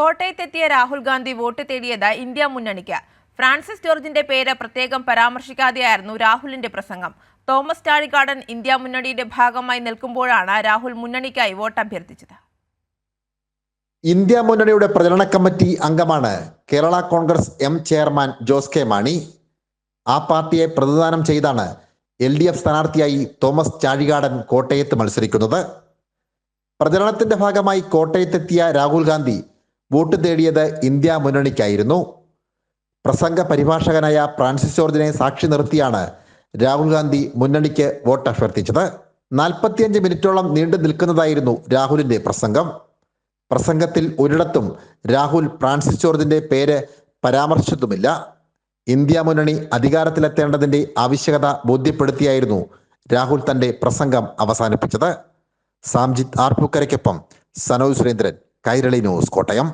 കോട്ടയത്തെത്തിയ Rahul Gandhi vote തേടിയത് India മുന്നണിക്ക്. Francis ജോർജിന്റെ പേര് പ്രത്യേകം പരാമർശിക്കാതെയായിരുന്നു രാഹുലിന്റെ പ്രസംഗം. തോമസ് ചാഴികാടൻ ഇന്ത്യ മുന്നണിയുടെ ഭാഗമായി നിൽക്കുമ്പോഴാണ് രാഹുൽ മുന്നണിക്കായി വോട്ട് അഭ്യർത്ഥിച്ചത്. ഇന്ത്യ മുന്നണിയുടെ പ്രചരണ കമ്മിറ്റി അംഗമാണ് Kerala Congress M chairman Jose K Mani. ആ പാർട്ടിയെ പ്രതിദാനം ചെയ്താണ് LDF സ്ഥാനാർത്ഥിയായി തോമസ് ചാഴികാടൻ കോട്ടയത്ത് മത്സരിക്കുന്നത്. പ്രചരണത്തിന്റെ ഭാഗമായി കോട്ടയത്തെത്തിയ രാഹുൽ ഗാന്ധി വോട്ട് തേടിയത് ഇന്ത്യ മുന്നണിക്കായിരുന്നു. പ്രസംഗ പരിഭാഷകനായ ഫ്രാൻസിസ് ജോർജിനെ സാക്ഷി നിർത്തിയാണ് രാഹുൽ ഗാന്ധി മുന്നണിക്ക് വോട്ട് അഭ്യർത്ഥിച്ചത്. 45 മിനിറ്റോളം നീണ്ടു നിൽക്കുന്നതായിരുന്നു രാഹുലിന്റെ പ്രസംഗം. പ്രസംഗത്തിൽ ഒരിടത്തും രാഹുൽ ഫ്രാൻസിസ് ജോർജിന്റെ പേര് പരാമർശിച്ചതുമില്ല. ഇന്ത്യ മുന്നണി അധികാരത്തിലെത്തേണ്ടതിന്റെ ആവശ്യകത ബോധ്യപ്പെടുത്തിയായിരുന്നു രാഹുൽ തന്റെ പ്രസംഗം അവസാനിപ്പിച്ചത്. സാംജിത് ആർപ്പൂക്കരയ്ക്കൊപ്പം സനോജ് സുരേന്ദ്രൻ, കൈരളി ന്യൂസ്, കോട്ടയം.